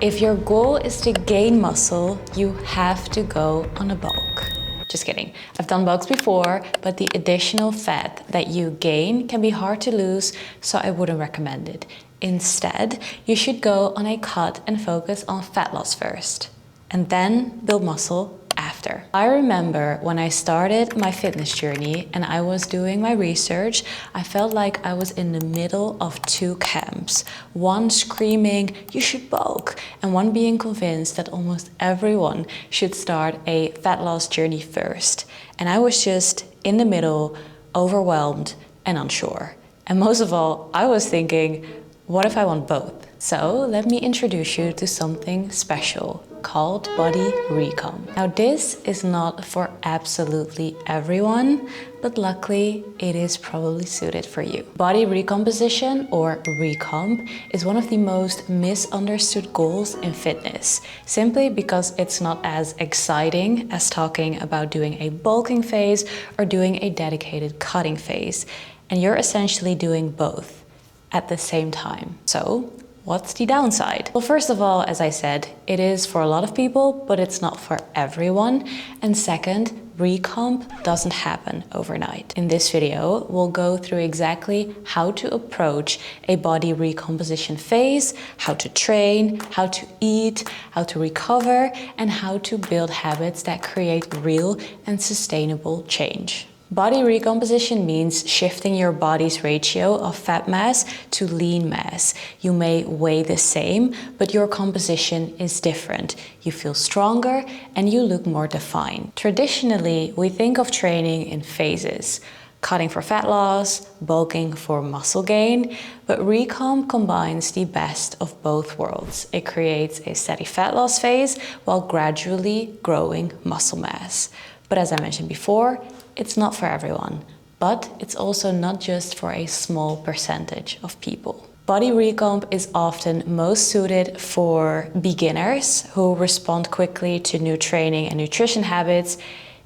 If your goal is to gain muscle, you have to go on a bulk. Just kidding. I've done bulks before, but the additional fat that you gain can be hard to lose, so I wouldn't recommend it. Instead, you should go on a cut and focus on fat loss first, and then build muscle after. I remember when I started my fitness journey and I was doing my research, I felt like I was in the middle of two camps. One screaming, you should bulk, and one being convinced that almost everyone should start a fat loss journey first. And I was just in the middle, overwhelmed and unsure. And most of all, I was thinking, what if I want both? So let me introduce you to something special called body recomp. Now this is not for absolutely everyone, but luckily it is probably suited for you. Body recomposition, or recomp, is one of the most misunderstood goals in fitness, simply because it's not as exciting as talking about doing a bulking phase or doing a dedicated cutting phase. And you're essentially doing both at the same time. So what's the downside? Well, first of all, as I said, it is for a lot of people, but it's not for everyone. And second, recomp doesn't happen overnight. In this video, we'll go through exactly how to approach a body recomposition phase, how to train, how to eat, how to recover, and how to build habits that create real and sustainable change. Body recomposition means shifting your body's ratio of fat mass to lean mass. You may weigh the same, but your composition is different. You feel stronger and you look more defined. Traditionally, we think of training in phases: cutting for fat loss, bulking for muscle gain, but recomp combines the best of both worlds. It creates a steady fat loss phase while gradually growing muscle mass. But as I mentioned before, it's not for everyone, but it's also not just for a small percentage of people. Body recomp is often most suited for beginners who respond quickly to new training and nutrition habits.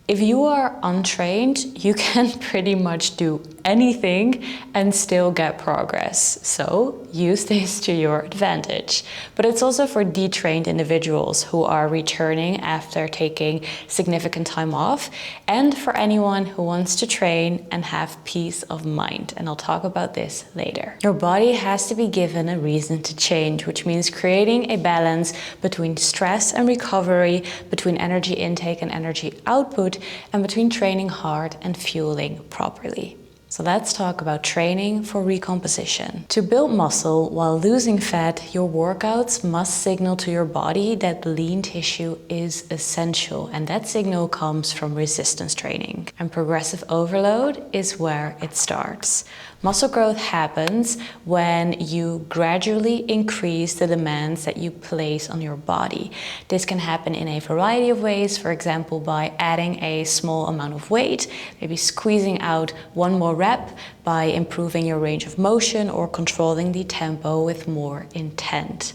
If you are untrained, you can pretty much do anything and still get progress. So use this to your advantage. But it's also for detrained individuals who are returning after taking significant time off, and for anyone who wants to train and have peace of mind. And I'll talk about this later. Your body has to be given a reason to change, which means creating a balance between stress and recovery, between energy intake and energy output, and between training hard and fueling properly. So let's talk about training for recomposition. To build muscle while losing fat, your workouts must signal to your body that lean tissue is essential, and that signal comes from resistance training. And progressive overload is where it starts. Muscle growth happens when you gradually increase the demands that you place on your body. This can happen in a variety of ways, for example, by adding a small amount of weight, maybe squeezing out one more rep, by improving your range of motion or controlling the tempo with more intent.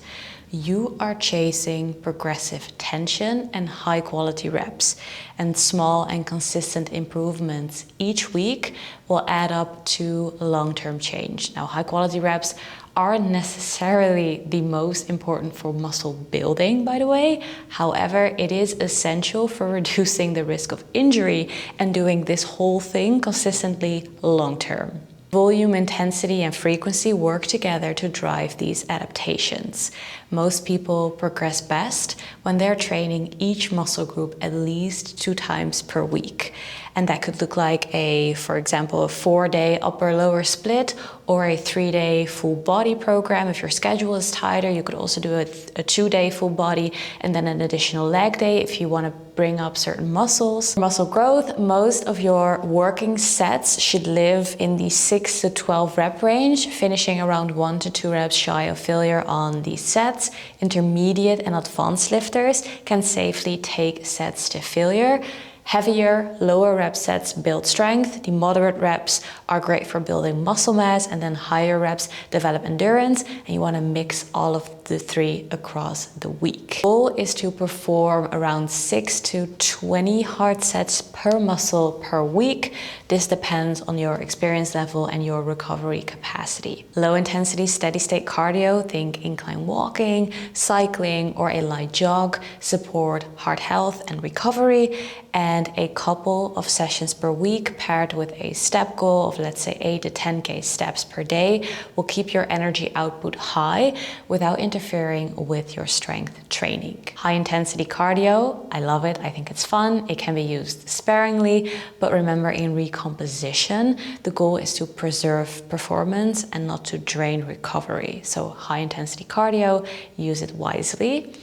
You are chasing progressive tension and high quality reps, and small and consistent improvements each week will add up to long-term change. Now, high quality reps aren't necessarily the most important for muscle building, by the way. However, it is essential for reducing the risk of injury and doing this whole thing consistently long-term. Volume, intensity, and frequency work together to drive these adaptations. Most people progress best when they're training each muscle group at least 2 times per week. And that could look like for example, a 4-day upper-lower split or a 3-day full body program. If your schedule is tighter, you could also do a 2-day full body and then an additional leg day if you want to bring up certain muscles. For muscle growth, most of your working sets should live in the 6 to 12 rep range, finishing around 1 to 2 reps shy of failure on these sets. Intermediate and advanced lifters can safely take sets to failure. Heavier, lower rep sets build strength. The moderate reps are great for building muscle mass, and then higher reps develop endurance. And you want to mix all of the 3 across the week. The goal is to perform around 6 to 20 hard sets per muscle per week. This depends on your experience level and your recovery capacity. Low intensity, steady state cardio, think incline walking, cycling, or a light jog, support heart health and recovery, and a couple of sessions per week paired with a step goal of, let's say, 8 to 10K steps per day will keep your energy output high without interfering with your strength training. High intensity cardio, I love it. I think it's fun. It can be used sparingly, but remember, in recomposition, the goal is to preserve performance and not to drain recovery. So high intensity cardio, use it wisely.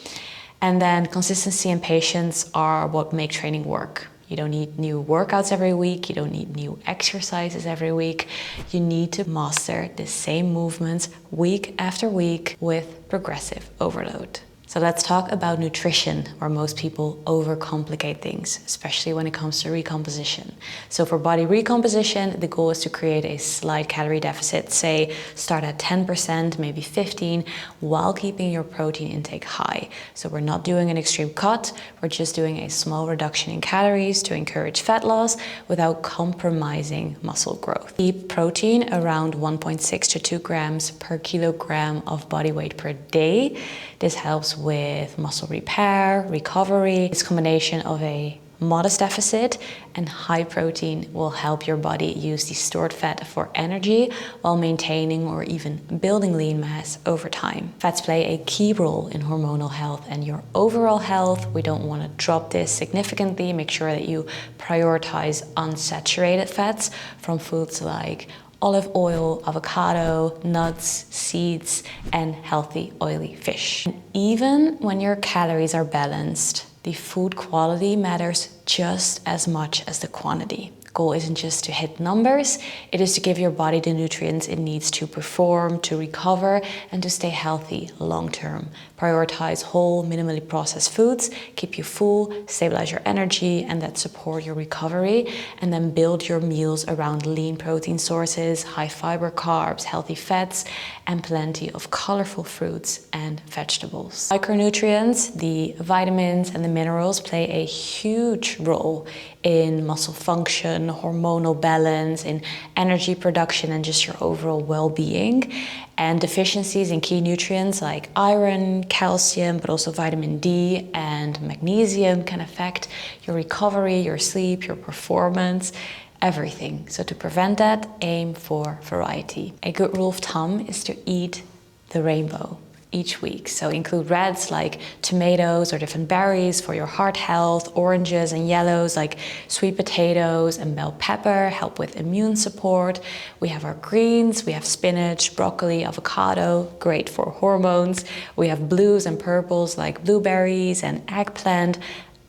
And then consistency and patience are what make training work. You don't need new workouts every week. You don't need new exercises every week. You need to master the same movements week after week with progressive overload. So let's talk about nutrition, where most people overcomplicate things, especially when it comes to recomposition. So for body recomposition, the goal is to create a slight calorie deficit. Say, start at 10%, maybe 15%, while keeping your protein intake high. So we're not doing an extreme cut, we're just doing a small reduction in calories to encourage fat loss without compromising muscle growth. Keep protein around 1.6 to 2 grams per kilogram of body weight per day. This helps with muscle repair, recovery. This combination of a modest deficit and high protein will help your body use the stored fat for energy while maintaining or even building lean mass over time. Fats play a key role in hormonal health and your overall health. We don't want to drop this significantly. Make sure that you prioritize unsaturated fats from foods like olive oil, avocado, nuts, seeds, and healthy oily fish. And even when your calories are balanced, the food quality matters just as much as the quantity. The goal isn't just to hit numbers, it is to give your body the nutrients it needs to perform, to recover, and to stay healthy long term. Prioritize whole, minimally processed foods, keep you full, stabilize your energy, and that support your recovery. And then build your meals around lean protein sources, high fiber carbs, healthy fats, and plenty of colorful fruits and vegetables. Micronutrients, the vitamins and the minerals, play a huge role in muscle function, hormonal balance, in energy production, and just your overall well-being. And deficiencies in key nutrients like iron, calcium, but also vitamin D and magnesium can affect your recovery, your sleep, your performance, everything. So to prevent that, aim for variety. A good rule of thumb is to eat the rainbow each week. So include reds like tomatoes or different berries for your heart health, oranges and yellows like sweet potatoes and bell pepper help with immune support. We have our greens, we have spinach, broccoli, avocado, great for hormones. We have blues and purples like blueberries and eggplant,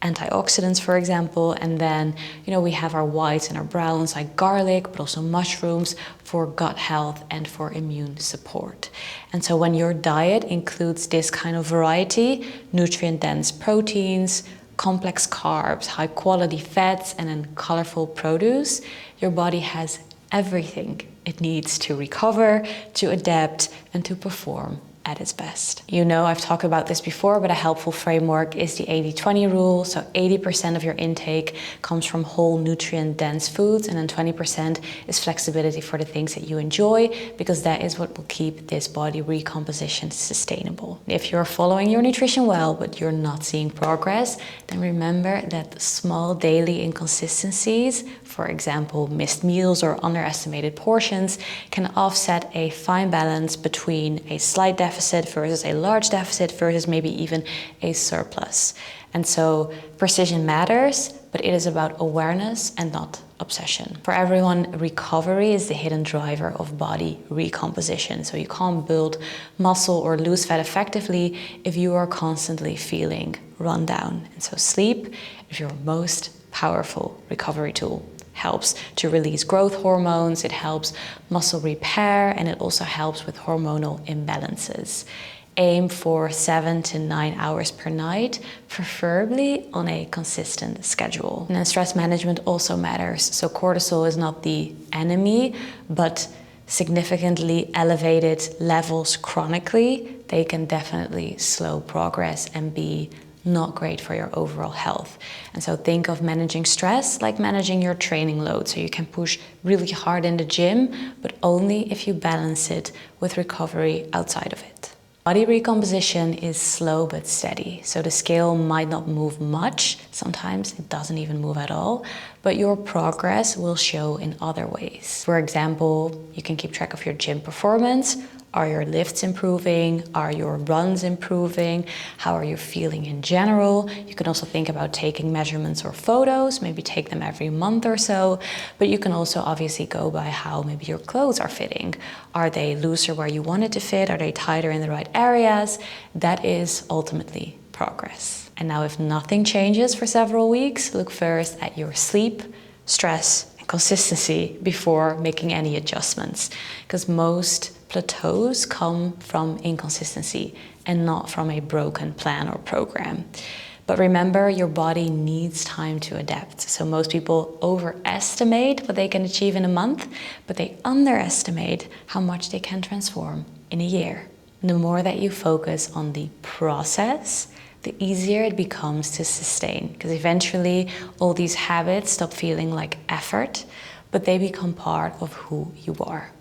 antioxidants, for example. And then, we have our whites and our browns like garlic, but also mushrooms for gut health and for immune support. And so when your diet includes this kind of variety, nutrient-dense proteins, complex carbs, high quality fats, and then colorful produce, your body has everything it needs to recover, to adapt, and to perform at its best. I've talked about this before, but a helpful framework is the 80-20 rule. So 80% of your intake comes from whole nutrient-dense foods, and then 20% is flexibility for the things that you enjoy, because that is what will keep this body recomposition sustainable. If you're following your nutrition well, but you're not seeing progress, then remember that small daily inconsistencies, for example, missed meals or underestimated portions, can offset a fine balance between a slight deficit versus a large deficit versus maybe even a surplus. And so precision matters, but it is about awareness and not obsession. For everyone, recovery is the hidden driver of body recomposition. So you can't build muscle or lose fat effectively if you are constantly feeling run down. And so sleep is your most powerful recovery tool. Helps to release growth hormones, it helps muscle repair, and it also helps with hormonal imbalances. Aim for 7 to 9 hours per night, preferably on a consistent schedule. And then stress management also matters. So cortisol is not the enemy, but significantly elevated levels chronically, they can definitely slow progress and be not great for your overall health. And so think of managing stress like managing your training load. So you can push really hard in the gym, but only if you balance it with recovery outside of it. Body recomposition is slow but steady. So the scale might not move much. Sometimes it doesn't even move at all, but your progress will show in other ways. For example, you can keep track of your gym performance. Are your lifts improving? Are your runs improving? How are you feeling in general? You can also think about taking measurements or photos, maybe take them every month or so. But you can also obviously go by how maybe your clothes are fitting. Are they looser where you want it to fit? Are they tighter in the right areas? That is ultimately progress. And now if nothing changes for several weeks, look first at your sleep, stress, and consistency before making any adjustments. Because most plateaus come from inconsistency and not from a broken plan or program. But remember, your body needs time to adapt. So most people overestimate what they can achieve in a month, but they underestimate how much they can transform in a year. And the more that you focus on the process, the easier it becomes to sustain. Because eventually all these habits stop feeling like effort, but they become part of who you are.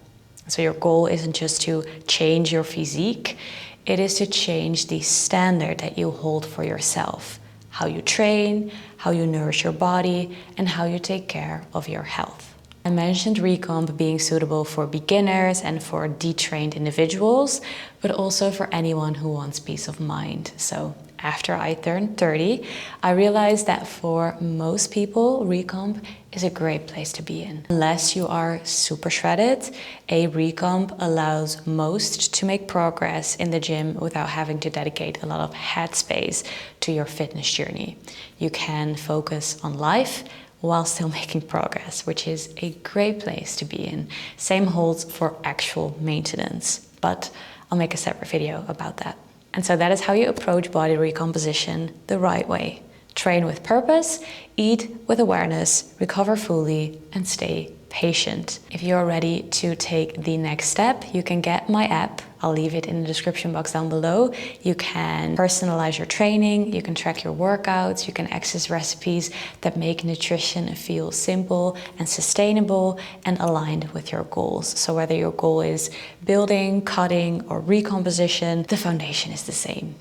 So your goal isn't just to change your physique, it is to change the standard that you hold for yourself. How you train, how you nourish your body, and how you take care of your health. I mentioned recomp being suitable for beginners and for detrained individuals, but also for anyone who wants peace of mind. So after I turned 30, I realized that for most people, recomp is a great place to be in. Unless you are super shredded, a recomp allows most to make progress in the gym without having to dedicate a lot of headspace to your fitness journey. You can focus on life while still making progress, which is a great place to be in. Same holds for actual maintenance, but I'll make a separate video about that. And so that is how you approach body recomposition the right way. Train with purpose, eat with awareness, recover fully, and stay patient. If you're ready to take the next step, you can get my app. I'll leave it in the description box down below. You can personalize your training, you can track your workouts, you can access recipes that make nutrition feel simple and sustainable and aligned with your goals. So whether your goal is building, cutting, or recomposition, the foundation is the same.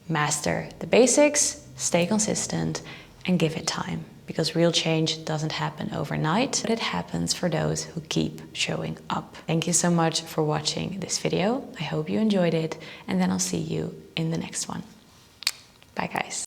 Master the basics, stay consistent, and give it time. Because real change doesn't happen overnight, but it happens for those who keep showing up. Thank you so much for watching this video. I hope you enjoyed it, and then I'll see you in the next one. Bye guys.